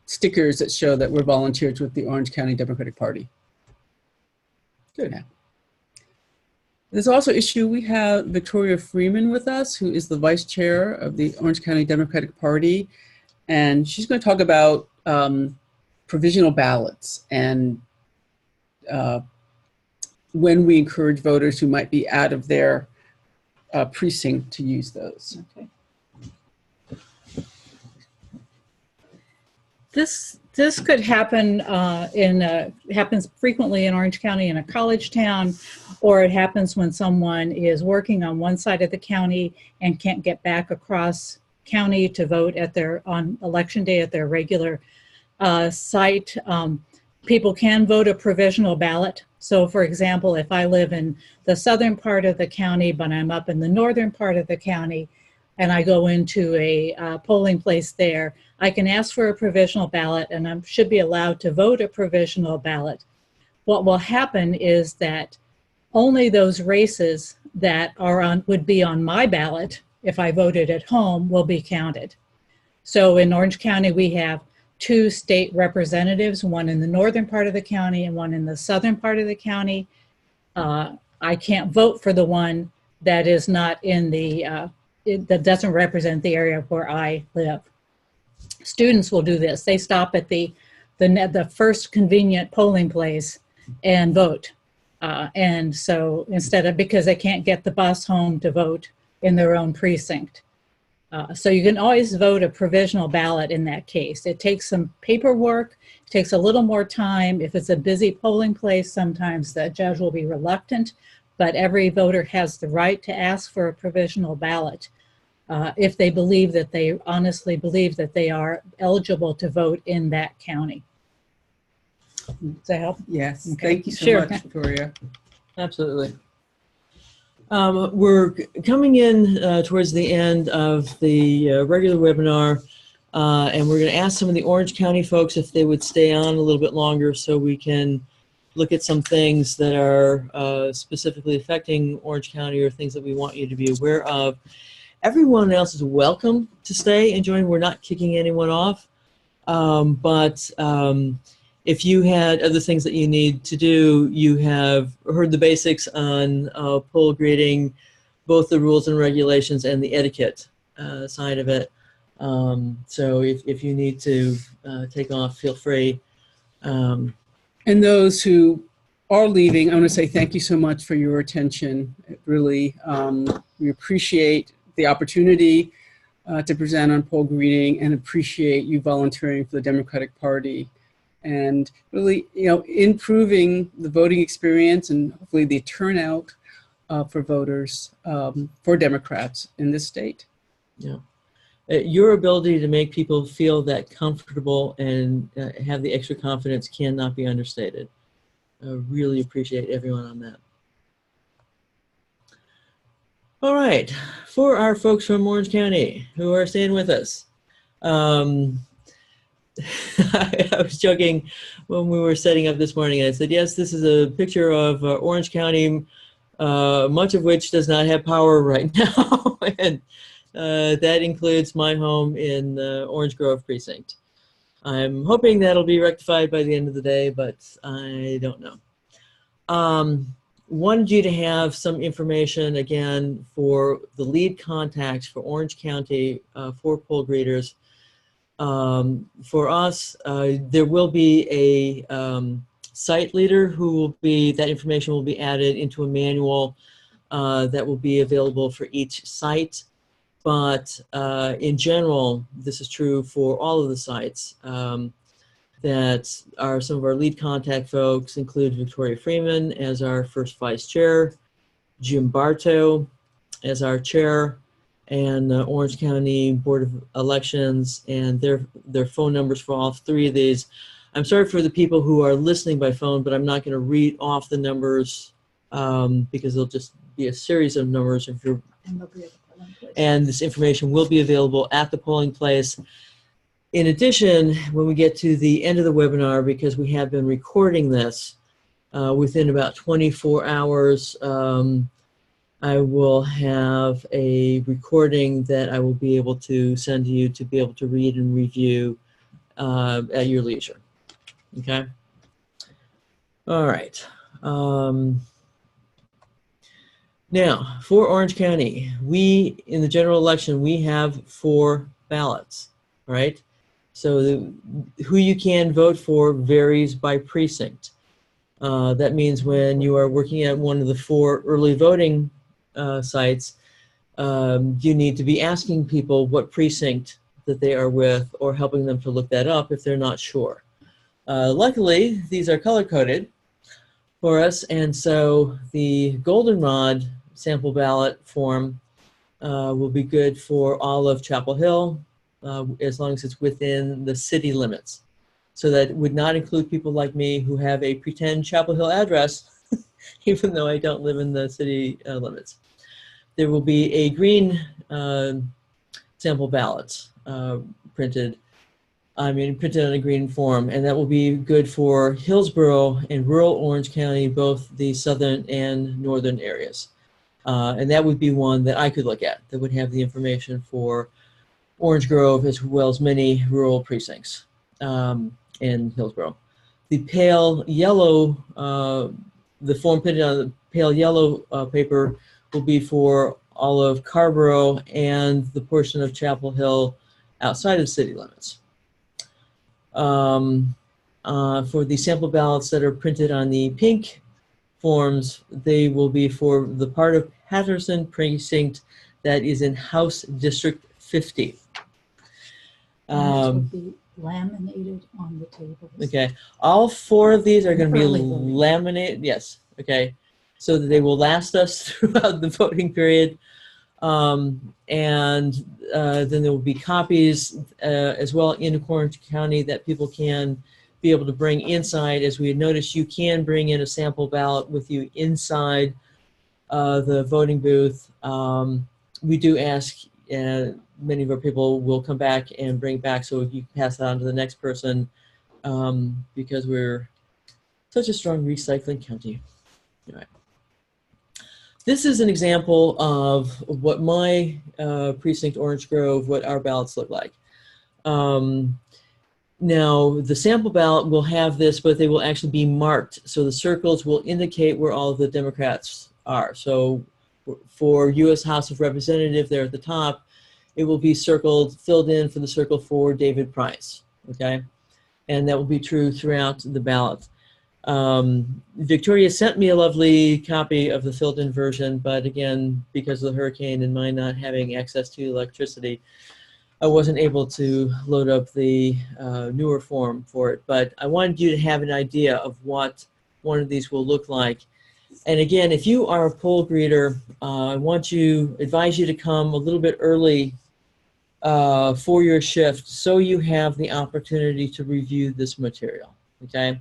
stickers that show that we're volunteers with the Orange County Democratic Party. Good. Yeah. There's also an issue. We have Victoria Freeman with us, who is the vice chair of the Orange County Democratic Party. And she's going to talk about provisional ballots and when we encourage voters who might be out of their precinct to use those. Okay. This could happen happens frequently in Orange County in a college town, or it happens when someone is working on one side of the county and can't get back across county to vote on election day at their regular site. People can vote a provisional ballot. So for example, if I live in the southern part of the county, but I'm up in the northern part of the county, and I go into a polling place there, I can ask for a provisional ballot and I should be allowed to vote a provisional ballot. What will happen is that only those races that would be on my ballot if I voted at home will be counted. So in Orange County, we have 2 state representatives, one in the northern part of the county and one in the southern part of the county. I can't vote for the one that is not in that doesn't represent the area where I live. Students will do this. They stop at the first convenient polling place and vote. And so because they can't get the bus home to vote in their own precinct. So you can always vote a provisional ballot in that case. It takes some paperwork, takes a little more time. If it's a busy polling place, sometimes the judge will be reluctant, but every voter has the right to ask for a provisional ballot if they honestly believe that they are eligible to vote in that county. Does that help? Yes, Okay. thank you so Sure. much, Victoria. Absolutely. We're coming in towards the end of the regular webinar, and we're going to ask some of the Orange County folks if they would stay on a little bit longer so we can look at some things that are specifically affecting Orange County or things that we want you to be aware of. Everyone else is welcome to stay and join. We're not kicking anyone off, but if you had other things that you need to do, you have heard the basics on poll grading, both the rules and regulations and the etiquette side of it. So if you need to take off, feel free. And those who are leaving, I want to say thank you so much for your attention. Really, we appreciate the opportunity to present on poll grading and appreciate you volunteering for the Democratic Party. And really, improving the voting experience and hopefully the turnout for voters, for Democrats in this state. Yeah. Your ability to make people feel that comfortable and have the extra confidence cannot be understated. I really appreciate everyone on that. All right, for our folks from Orange County who are staying with us. I was joking when we were setting up this morning. I said, yes, this is a picture of Orange County, much of which does not have power right now. And that includes my home in Orange Grove Precinct. I'm hoping that'll be rectified by the end of the day, but I don't know. Wanted you to have some information, again, for the lead contacts for Orange County for poll graders. For us, there will be a site leader who will be, that information will be added into a manual that will be available for each site. But in general, this is true for all of the sites that are some of our lead contact folks include Victoria Freeman as our first vice chair, Jim Bartow as our chair, and the Orange County Board of Elections, and their phone numbers for all 3 of these. I'm sorry for the people who are listening by phone, but I'm not going to read off the numbers because it'll just be a series of numbers. And this information will be available at the polling place. In addition, when we get to the end of the webinar, because we have been recording this within about 24 hours, I will have a recording that I will be able to send to you to be able to read and review at your leisure. Okay? All right. Now, for Orange County, in the general election, we have 4 ballots, right? So who you can vote for varies by precinct. That means when you are working at one of the 4 early voting sites, you need to be asking people what precinct that they are with or helping them to look that up if they're not sure. Luckily, these are color-coded for us, and so the goldenrod sample ballot form will be good for all of Chapel Hill as long as it's within the city limits. So that would not include people like me who have a pretend Chapel Hill address, even though I don't live in the city limits. There will be a green sample ballot printed on a green form, and that will be good for Hillsborough and rural Orange County, both the southern and northern areas. And that would be one that I could look at that would have the information for Orange Grove as well as many rural precincts in Hillsborough. The pale yellow, the form printed on the pale yellow paper will be for all of Carrboro and the portion of Chapel Hill outside of city limits. For the sample ballots that are printed on the pink forms, they will be for the part of Patterson precinct that is in House District 50. And these will be laminated on the tables. Okay, all 4 of these are going to be Early voting. laminated. Yes, okay, so that they will last us throughout the voting period. And then there will be copies as well in Orange County that people can be able to bring inside. As we had noticed, you can bring in a sample ballot with you inside the voting booth. We do ask, many of our people will come back and bring it back so you can pass it on to the next person because we're such a strong recycling county. All right. This is an example of what my precinct, Orange Grove, what our ballots look like. Now, the sample ballot will have this, but they will actually be marked. So the circles will indicate where all of the Democrats are. So for U.S. House of Representatives there at the top, it will be circled, filled in for the circle for David Price, okay? And that will be true throughout the ballot. Victoria sent me a lovely copy of the filled in version, but again, because of the hurricane and my not having access to electricity, I wasn't able to load up the newer form for it. But I wanted you to have an idea of what one of these will look like. And again, if you are a poll greeter, I advise you to come a little bit early for your shift so you have the opportunity to review this material, okay?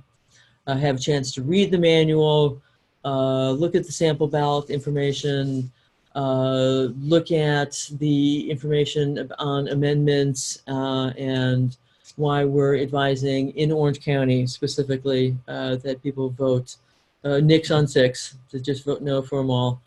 Have a chance to read the manual, look at the sample ballot information, look at the information on amendments and why we're advising in Orange County specifically that people vote nix on 6, to just vote no for them all.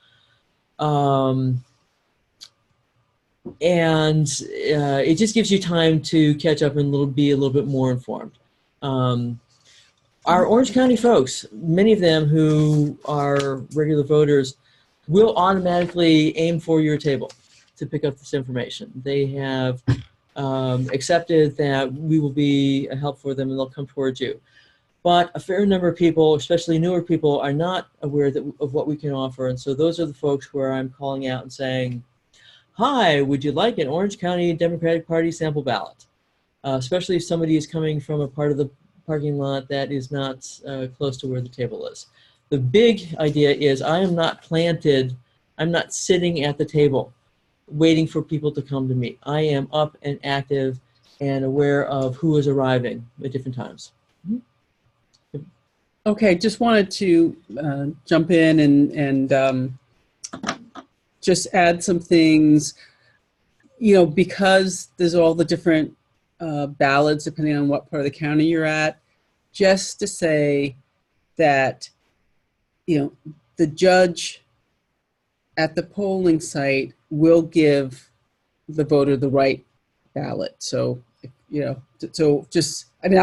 And it just gives you time to catch up and be a little bit more informed. Our Orange County folks, many of them who are regular voters, will automatically aim for your table to pick up this information. They have accepted that we will be a help for them and they'll come towards you. But a fair number of people, especially newer people, are not aware of what we can offer. And so those are the folks where I'm calling out and saying, hi, would you like an Orange County Democratic Party sample ballot? Especially if somebody is coming from a part of the parking lot that is not close to where the table is. The big idea is I'm not sitting at the table waiting for people to come to me. I am up and active and aware of who is arriving at different times. Okay, just wanted to jump in and just add some things, because there's all the different ballots depending on what part of the county you're at, just to say that, the judge at the polling site will give the voter the right ballot. So, I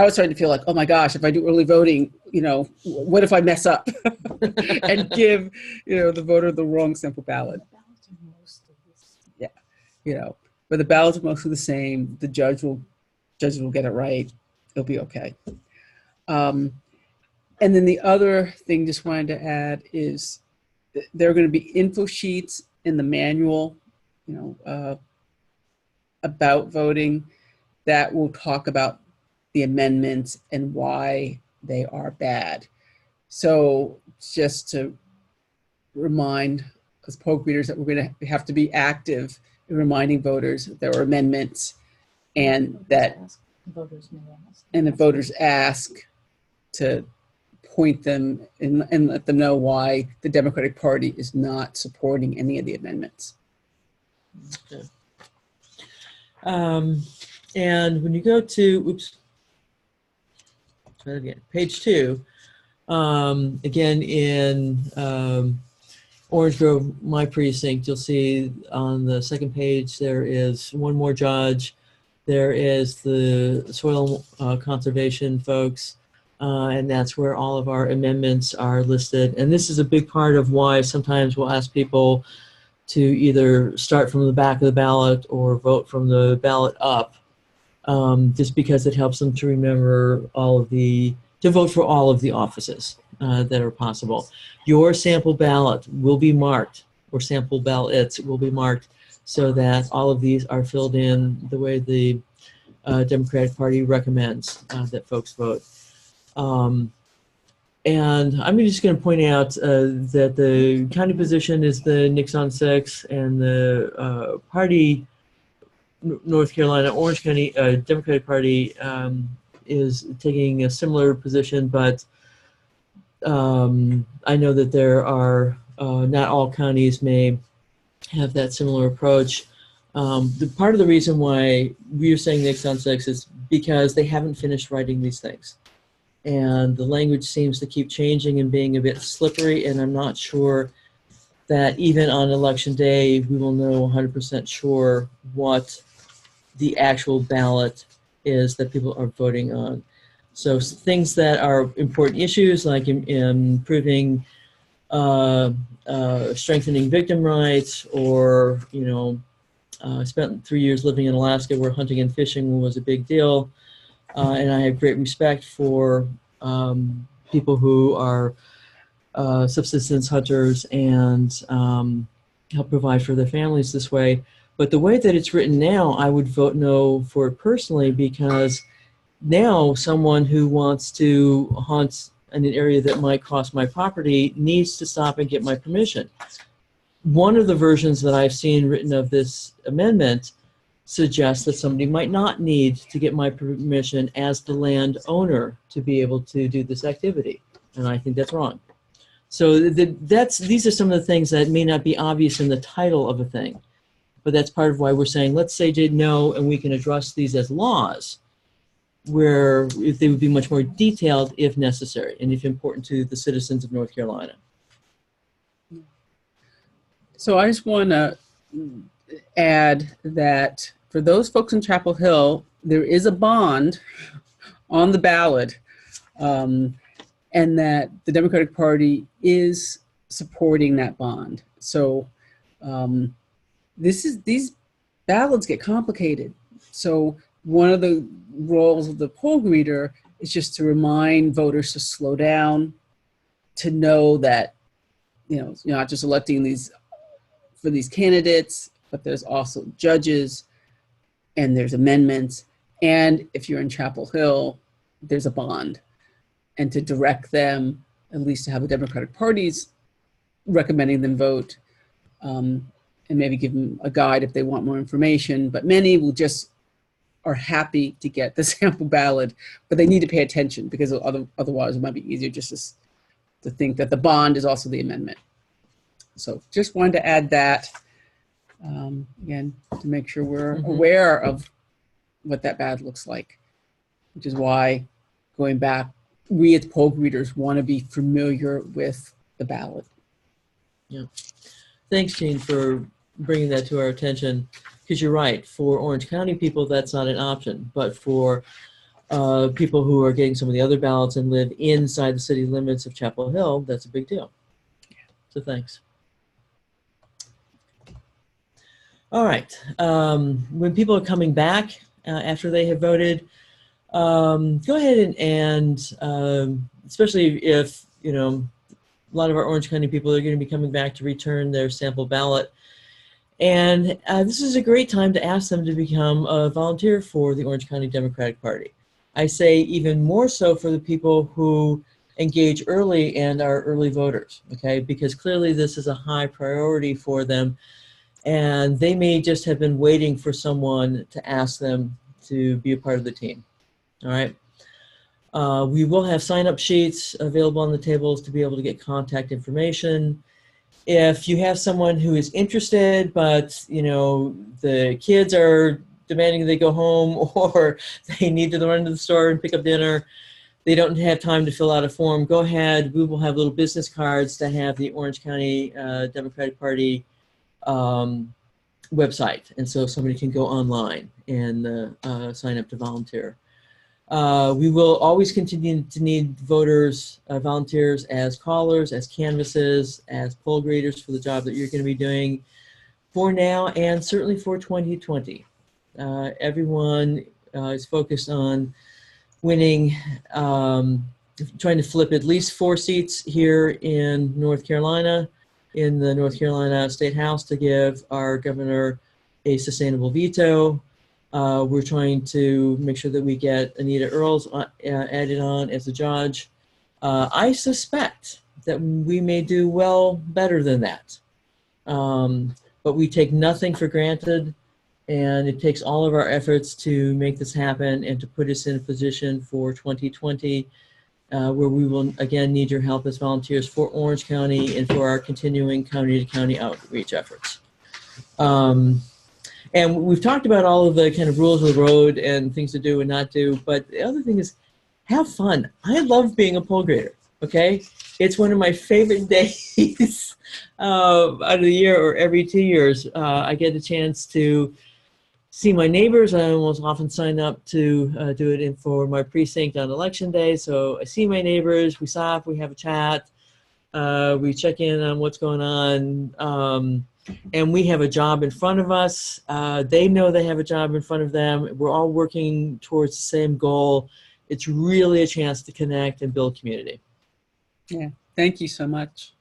was starting to feel like, oh my gosh, if I do early voting, what if I mess up and give, the voter the wrong sample ballot? Yeah, but the ballots are mostly the same. The judge will get it right. It'll be okay. And then the other thing just wanted to add is there are going to be info sheets in the manual, about voting that will talk about the amendments and why they are bad. So just to remind us poll greeters that we're going to have to be active in reminding voters that there are amendments and that the voters ask to point them and let them know why the Democratic Party is not supporting any of the amendments. Okay. And when you go to, try that again, page 2, again in Orange Grove, my precinct, you'll see on the second page there is one more judge. There is the soil conservation folks, and that's where all of our amendments are listed. And this is a big part of why sometimes we'll ask people to either start from the back of the ballot or vote from the ballot up, just because it helps them to remember to vote for all of the offices that are possible. Your sample ballot will be marked, or sample ballots will be marked, so that all of these are filled in the way the Democratic Party recommends that folks vote. And I'm just going to point out that the county position is the Nixon 6, and the party, North Carolina, Orange County Democratic Party, is taking a similar position, but I know that there are, not all counties may have that similar approach. Part of the reason why we are saying Nixon 6 is because they haven't finished writing these things. And the language seems to keep changing and being a bit slippery, and I'm not sure that even on election day we will know 100% sure what the actual ballot is that people are voting on. So things that are important issues like improving, strengthening victim rights, or, I spent 3 years living in Alaska where hunting and fishing was a big deal. And I have great respect for people who are subsistence hunters and help provide for their families this way. But the way that it's written now, I would vote no for it personally, because now someone who wants to hunt in an area that might cost my property needs to stop and get my permission. One of the versions that I've seen written of this amendment suggests that somebody might not need to get my permission as the landowner to be able to do this activity. And I think that's wrong. So these are some of the things that may not be obvious in the title of a thing, but that's part of why we're saying, let's say no, and we can address these as laws, where if they would be much more detailed if necessary, and if important to the citizens of North Carolina. So I just want to add that for those folks in Chapel Hill, there is a bond on the ballot, and that the Democratic Party is supporting that bond. So these ballots get complicated. So one of the roles of the poll greeter is just to remind voters to slow down, to know that you're not just electing for these candidates, but there's also judges, and there's amendments, and if you're in Chapel Hill, there's a bond, and to direct them, at least to have the Democratic Party's recommending them vote, and maybe give them a guide if they want more information. But many will just are happy to get the sample ballot, but they need to pay attention, because otherwise it might be easier just to think that the bond is also the amendment. So just wanted to add that, again, to make sure we're aware of what that ballot looks like, which is why, going back, we as poll greeters want to be familiar with the ballot. Yeah. Thanks, Jean, for bringing that to our attention, because you're right. For Orange County people, that's not an option. But for people who are getting some of the other ballots and live inside the city limits of Chapel Hill, that's a big deal. So thanks. All right. When people are coming back after they have voted, go ahead and especially if, a lot of our Orange County people are going to be coming back to return their sample ballot. And this is a great time to ask them to become a volunteer for the Orange County Democratic Party. I say even more so for the people who engage early and are early voters, okay? Because clearly this is a high priority for them, and they may just have been waiting for someone to ask them to be a part of the team, all right? We will have sign-up sheets available on the tables to be able to get contact information. If you have someone who is interested, but the kids are demanding they go home, or they need to run to the store and pick up dinner, they don't have time to fill out a form, go ahead. We will have little business cards that have the Orange County Democratic Party website. And so somebody can go online and sign up to volunteer. We will always continue to need voters, volunteers as callers, as canvassers, as poll greeters for the job that you're going to be doing for now and certainly for 2020. Everyone is focused on winning, trying to flip at least 4 seats here in North Carolina, in the North Carolina State House, to give our governor a sustainable veto. We're trying to make sure that we get Anita Earls added on as a judge. I suspect that we may do well better than that. But we take nothing for granted, and it takes all of our efforts to make this happen and to put us in a position for 2020 where we will again need your help as volunteers for Orange County and for our continuing county-to-county outreach efforts. And we've talked about all of the kind of rules of the road and things to do and not do, but the other thing is have fun. I love being a poll grader, okay? It's one of my favorite days out of the year, or every 2 years. I get a chance to see my neighbors. I almost often sign up to do it for my precinct on election day. So I see my neighbors, we stop, we have a chat, we check in on what's going on. And we have a job in front of us. They know they have a job in front of them. We're all working towards the same goal. It's really a chance to connect and build community. Yeah, thank you so much.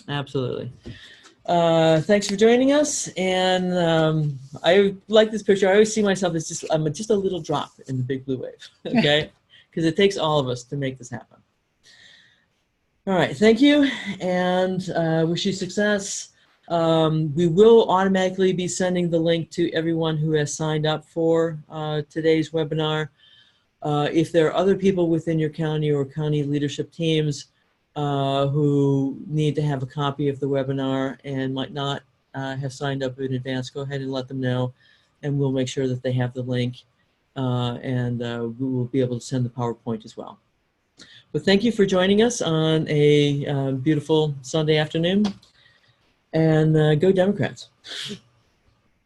Absolutely. Thanks for joining us. And I like this picture. I always see myself as I'm just a little drop in the big blue wave, okay? Because it takes all of us to make this happen. All right, thank you, and wish you success. We will automatically be sending the link to everyone who has signed up for today's webinar. If there are other people within your county or county leadership teams who need to have a copy of the webinar and might not have signed up in advance, go ahead and let them know, and we'll make sure that they have the link, and we will be able to send the PowerPoint as well. But thank you for joining us on a beautiful Sunday afternoon. And go Democrats.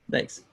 Thanks.